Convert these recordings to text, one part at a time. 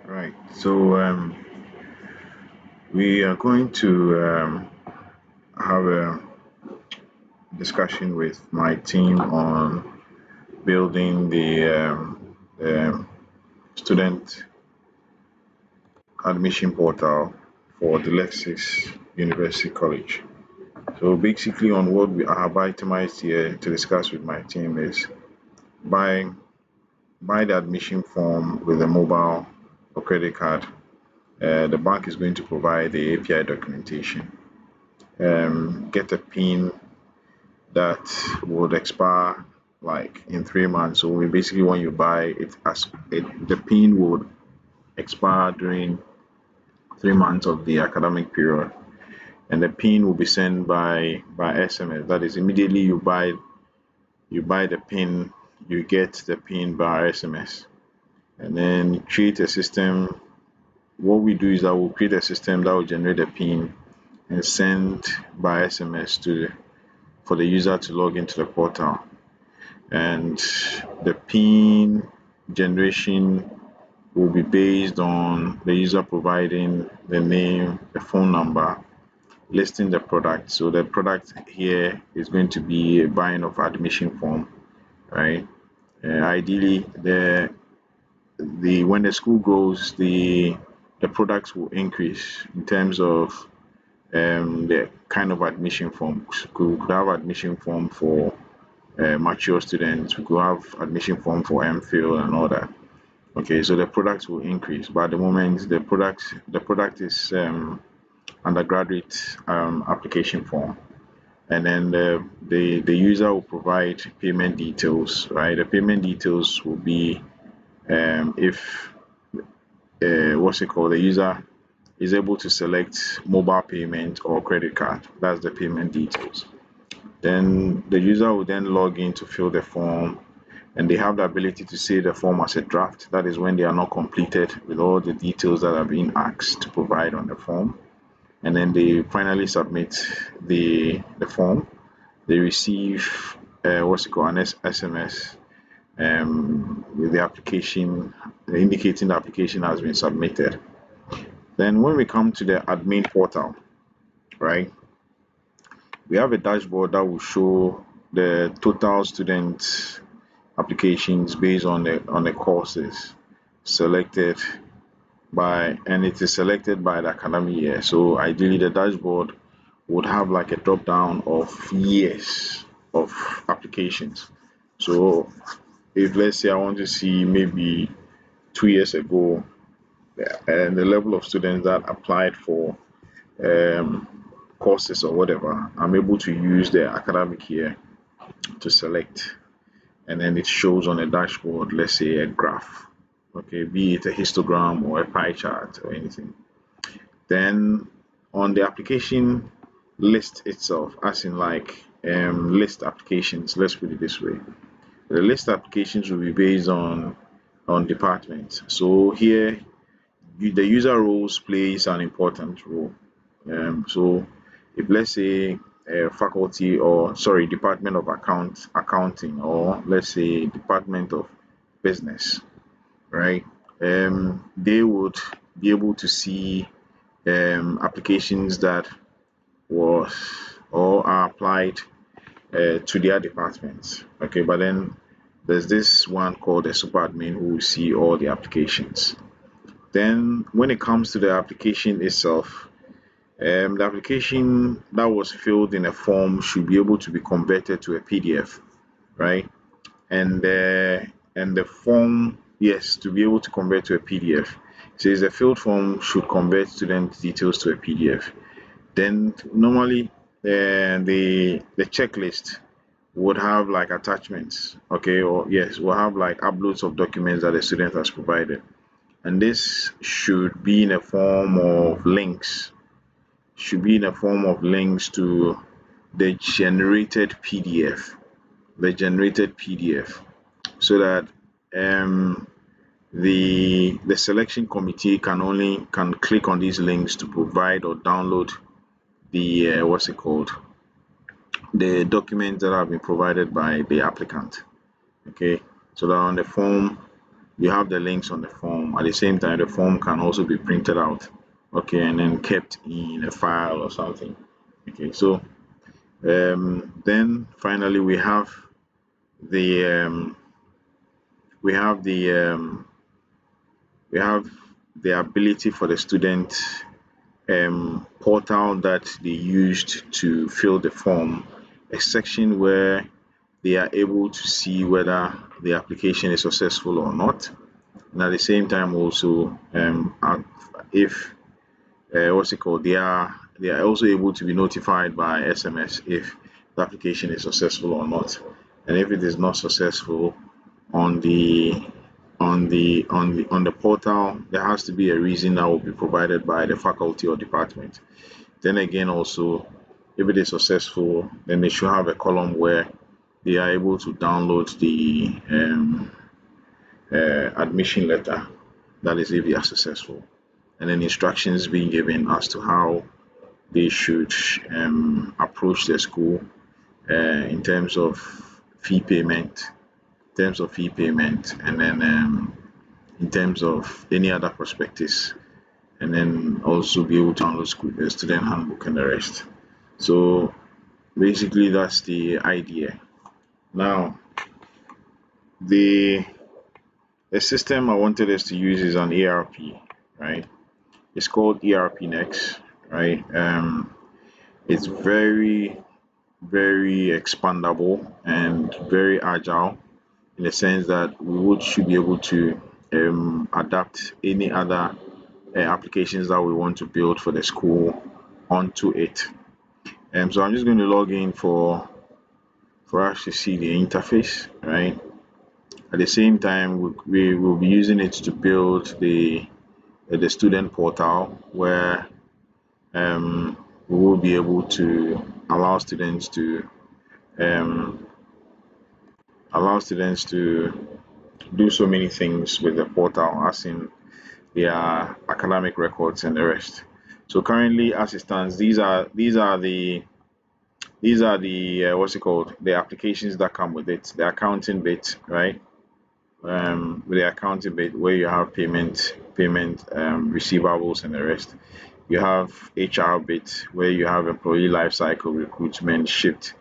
Right. So we are going to have a discussion with my team on building the student admission portal for the Lexis University College. So basically, on what we have itemized here to discuss with my team is buy buy the admission form with a mobile or credit card. The bank is going to provide the API documentation. Get a PIN that would expire like in 3 months. So we basically when you buy it as the PIN would expire during 3 months of the academic period, and the PIN will be sent by SMS. That is immediately you buy the PIN, you get the PIN by SMS, and then create a system. What we do is that we'll create a system that will generate a PIN and send by SMS to for the user to log into the portal. And the PIN generation will be based on the user providing the name, the phone number, listing the product. So the product here is going to be a buying of admission form, right? Ideally, the when the school grows, the products will increase in terms of the kind of admission form. Could have admission form for mature students. We could have admission form for MPhil and all that. Okay, so the products will increase, but at the moment the product is undergraduate application form, and then the user will provide payment details, right? The payment details will be if what's it called? The user is able to select mobile payment or credit card. That's the payment details. Then the user will then log in to fill the form, and they have the ability to save the form as a draft. That is when they are not completed with all the details that are being asked to provide on the form. And then they finally submit the form. They receive what's it called, an SMS with the application indicating the application has been submitted. Then when we come to the admin portal, right, we have a dashboard that will show the total student applications based on the courses selected by, and it is selected by the academic year. So ideally the dashboard would have like a drop down of years of applications. So if let's say I want to see maybe 2 years ago, and the level of students that applied for um, courses or whatever, I'm able to use the academic year to select, and then it shows on a dashboard, let's say a graph, okay, be it a histogram or a pie chart or anything. Then on the application list itself, as in like list applications, let's put it this way, the list applications will be based on departments. So here the user roles plays an important role. So if let's say faculty, or sorry, department of accounting, or let's say department of business, right? They would be able to see applications that was or are applied to their departments. Okay, but then there's this one called a super admin who will see all the applications. Then when it comes to the application itself, the application that was filled in a form should be able to be converted to a PDF, right? And the form, yes, to be able to convert to a PDF, says the filled form should convert student details to a PDF. Then normally the checklist would have like attachments, okay, or yes, will have like uploads of documents that the student has provided, and this should be in a form of links to the generated PDF, so that um, the selection committee can click on these links to provide or download the what's it called, the documents that have been provided by the applicant. Okay, so that on the form you have the links on the form. At the same time, the form can also be printed out, okay, and then kept in a file or something. Okay, so then finally the um, we have the we have the ability for the student portal that they used to fill the form, a section where they are able to see whether the application is successful or not, and at the same time also if what's it called, they are also able to be notified by SMS if the application is successful or not, and if it is not successful on the portal, there has to be a reason that will be provided by the faculty or department. Then again, also, if it is successful, then they should have a column where they are able to download the admission letter. That is, if they are successful, and then instructions being given as to how they should approach the school in terms of fee payment, and then in terms of any other prospectus, and then also be able to download student handbook and the rest. So basically, that's the idea. Now, the the system I wanted us to use is an ERP, right? It's called ERP Next, right? It's very expandable and very agile in the sense that should be able to adapt any other applications that we want to build for the school onto it. So I'm just going to log in for us to see the interface, right? At the same time, we will be using it to build the student portal where we will be able to allow students to um, do so many things with the portal, as in their academic records and the rest. So currently, as it stands, these are the what's it called, the applications that come with it, the accounting bit, right? With the accounting bit where you have payment receivables and the rest. You have HR bit where you have employee life cycle, recruitment, shift,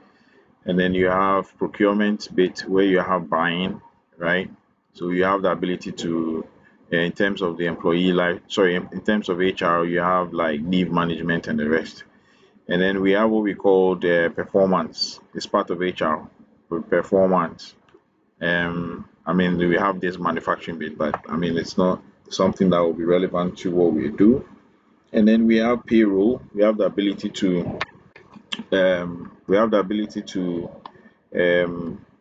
and then you have procurement bit where you have buying, right? So you have the ability to in terms of the employee life, sorry, in terms of HR, you have like leave management and the rest. And then we have what we call the performance. It's part of HR with performance. I mean, we have this manufacturing bit, but I mean, it's not something that will be relevant to what we do. And then we have payroll. We have the ability to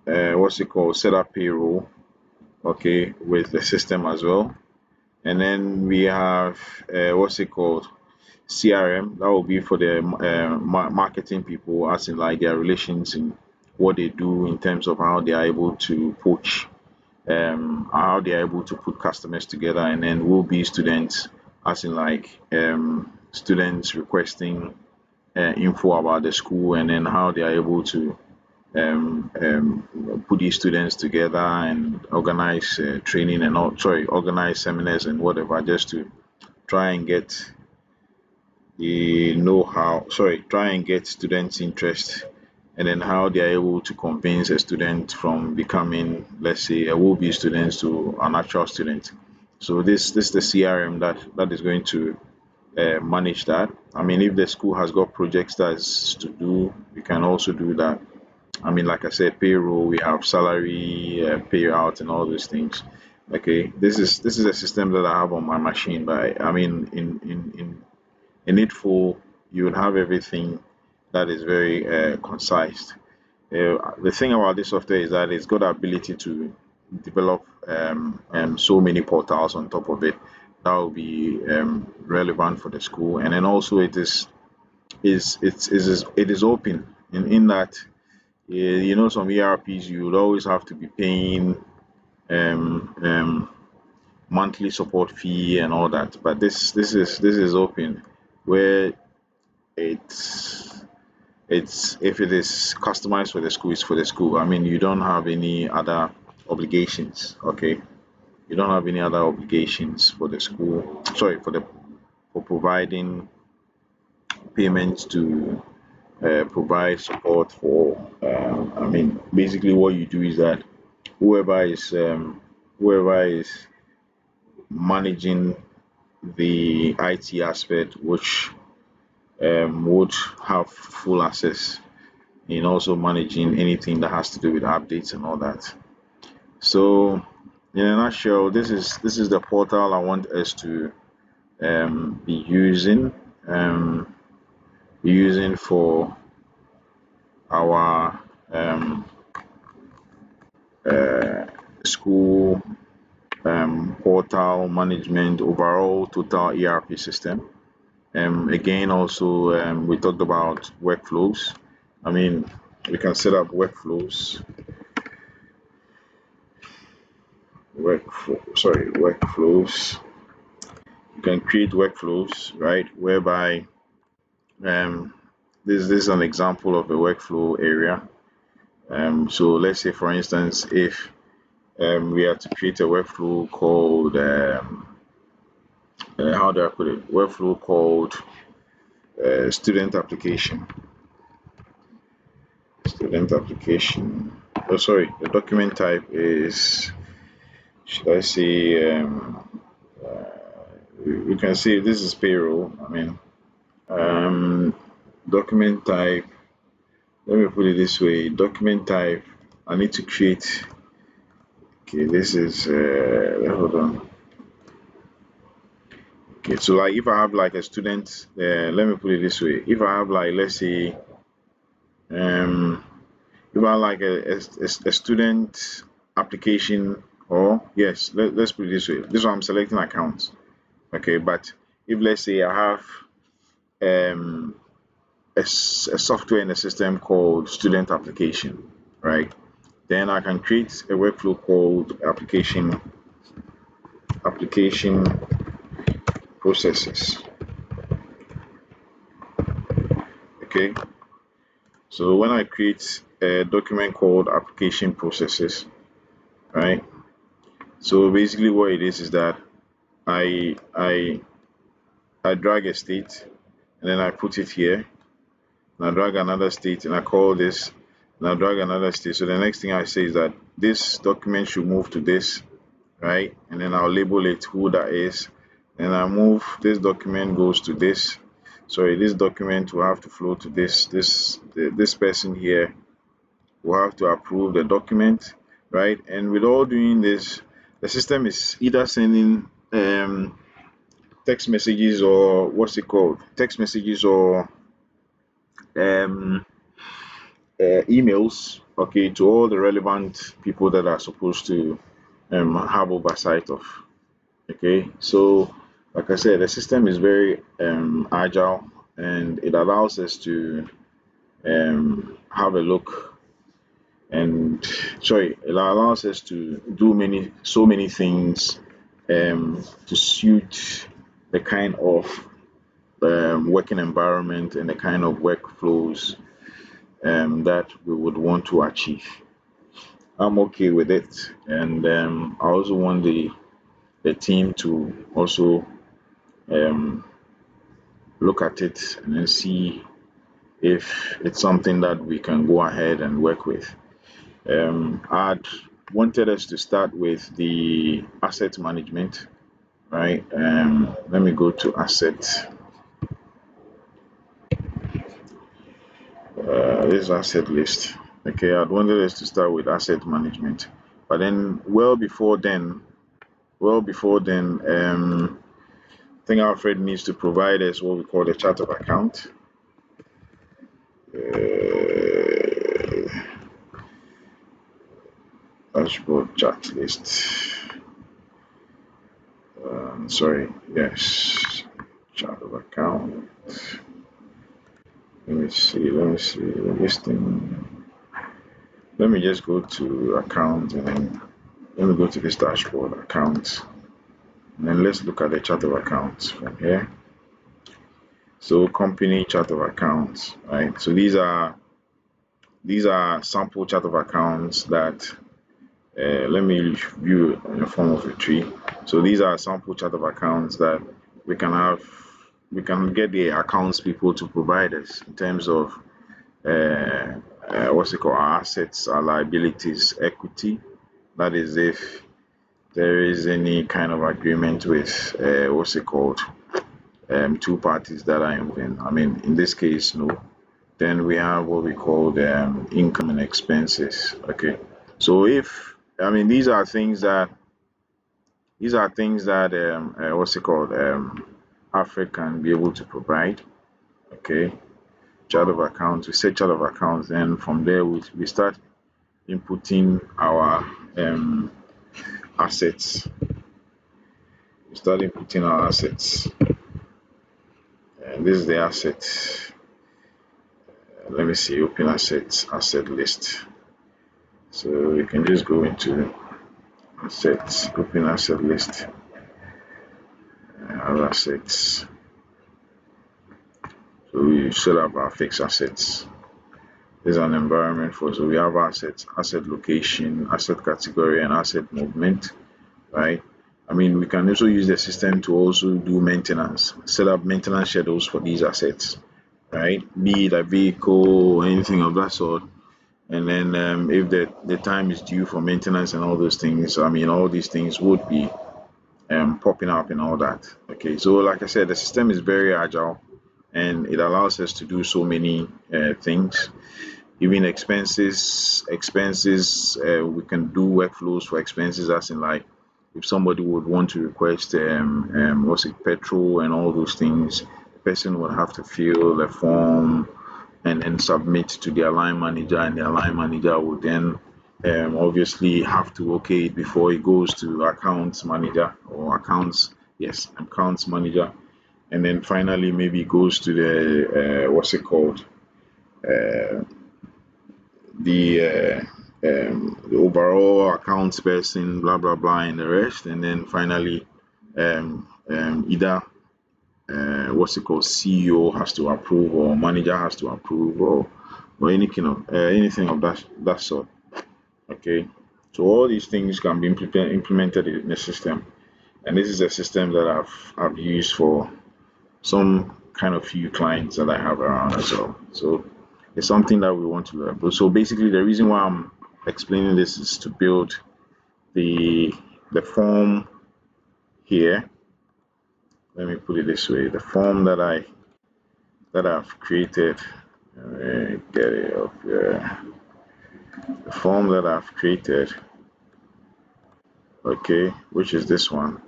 what's it called, set up payroll, okay, with the system as well. And then we have what's it called, CRM. That will be for the marketing people, as in like their relations and what they do in terms of how they are able to poach, how they are able to put customers together, and then will be students, as in like students requesting info about the school, and then how they are able to put these students together and organize training and all, sorry, organize seminars and whatever, just to try and get the know-how, sorry, try and get students' interest, and then how they are able to convince a student from becoming, let's say, a will-be student to an actual student. So this is the CRM that is going to manage that. I mean, if the school has got projects that's to do, we can also do that. I mean, like I said, payroll, we have salary, payout, and all those things. Okay, this is a system that I have on my machine, but I mean, in it full, you would have everything that is very concise. The thing about this software is that it's got the ability to develop so many portals on top of it that will be relevant for the school, and then also it is open in that you know, some ERPs you would always have to be paying monthly support fee and all that, but this is open, where it's if it is customized for the school, it's for the school. I mean, you don't have any other obligations. Okay, You don't have any other obligations for the school. Sorry, for providing payments to provide support for. I mean, basically, what you do is that whoever is um, whoever is managing the IT aspect, which would have full access in also managing anything that has to do with updates and all that. So, in a nutshell, this is the portal I want us to be um, using for our uh, school portal management overall total ERP system. Again, also we talked about workflows. I mean, we can set up workflows. You can create workflows, right? Whereby um, this is an example of a workflow area. So let's say, for instance, if we are to create a workflow called how do I put it? Workflow called student application. Student application. Oh, sorry. The document type is, should I say, you can see this is payroll. I mean, um, document type. Let me put it this way. Document type. I need to create. Okay, this is. Hold on. Okay, so like if I have like a student, let me put it this way. If I have like, let's say, um, if I have like a student application, or yes, let's put it this way. This one I'm selecting accounts. Okay, but if let's say I have um, a software in a system called student application, right? Then I can create a workflow called application processes. Okay, so when I create a document called application processes, right? So basically, what it is that I I I drag a state and then I put it here, and I drag another state and I call this, and I drag another state. So the next thing I say is that this document should move to this, right? And then I'll label it who that is. And I move this document goes to this. Sorry, this document will have to flow to this person here will have to approve the document, right? And with all doing this, the system is either sending text messages or what's it called? Text messages or um, emails, okay, to all the relevant people that are supposed to have oversight of. Okay, so like I said, the system is very agile and it allows us to have a look and sorry, it allows us to do so many things to suit the kind of working environment and the kind of workflows that we would want to achieve. I'm okay with it, and I also want the team to also um, look at it and then see if it's something that we can go ahead and work with. I'd wanted us to start with the asset management, right? Let me go to asset. This asset list. Okay, I'd wanted us to start with asset management, but then I think Alfred needs to provide us what we call the chart of account. Dashboard chart list. Sorry, yes, chart of account. Let me see, listing. Let me just go to account and then let me go to this dashboard account. And then let's look at the chart of accounts from here. So company chart of accounts, right? So these are sample chart of accounts that Let me view it in the form of a tree. So these are sample chart of accounts that we can have. We can get the accounts people to provide us in terms of what's it called, our assets, our liabilities, equity. That is if there is any kind of agreement with what's it called, two parties that are involved. I mean, in this case, no. Then we have what we call income and expenses. Okay, so if I mean these are things that what's it called, Africa can be able to provide. Okay, chart of accounts. We set chart of accounts, then from there we start inputting our assets. We start inputting our assets, and this is the asset. Let me see, open assets, asset list. So you can just go into assets, open asset list, our assets. So we still have our fixed assets. There's an environment for, so we have assets, asset location, asset category, and asset movement, right? I mean, we can also use the system to also do maintenance, set up maintenance schedules for these assets, right? Be it a vehicle or anything of that sort. And then if the time is due for maintenance and all those things, I mean, all these things would be popping up and all that. Okay, so like I said, the system is very agile and it allows us to do so many things. Even expenses, we can do workflows for expenses, as in like if somebody would want to request what's it, petrol and all those things, the person would have to fill a form and then submit to the line manager, and the line manager would then obviously have to okay it before it goes to accounts manager or accounts, yes, accounts manager, and then finally maybe it goes to the what's it called, uh, the overall accounts person, blah blah blah, and the rest, and then finally either what's it called, CEO has to approve or manager has to approve, or anything of that sort. Okay, so all these things can be implemented in the system, and this is a system that I've used for some kind of few clients that I have around as well. So it's something that we want to learn. But so basically, the reason why I'm explaining this is to build the the form here. Let me put it this way: the form that I've created. Get it up here. The form that I've created, okay, which is this one.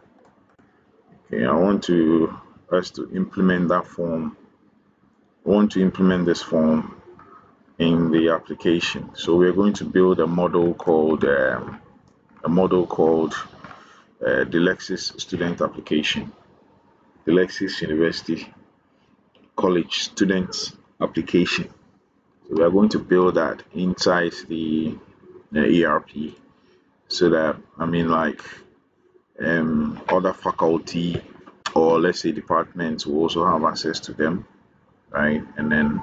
Okay, I want to us to implement that form. I want to implement this form in the application. So we're going to build the Lexis student application, the Lexis University College student application. So we are going to build that inside the ERP, so that I mean like other faculty or let's say departments will also have access to them, right? And then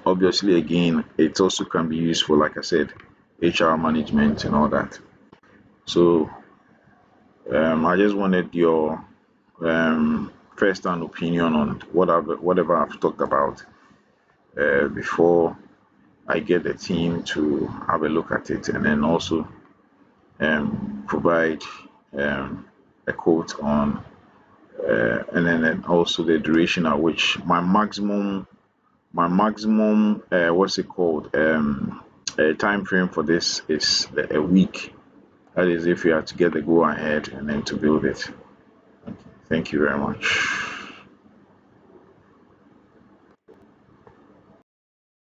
obviously again it also can be used for, like I said, HR management and all that. So I just wanted your first hand opinion on whatever I've talked about before I get the team to have a look at it, and then also provide um, a quote on, and then also the duration at which my maximum what's it called, time frame for this is a week. That is if you have to get the go ahead and then to build it. Thank you very much.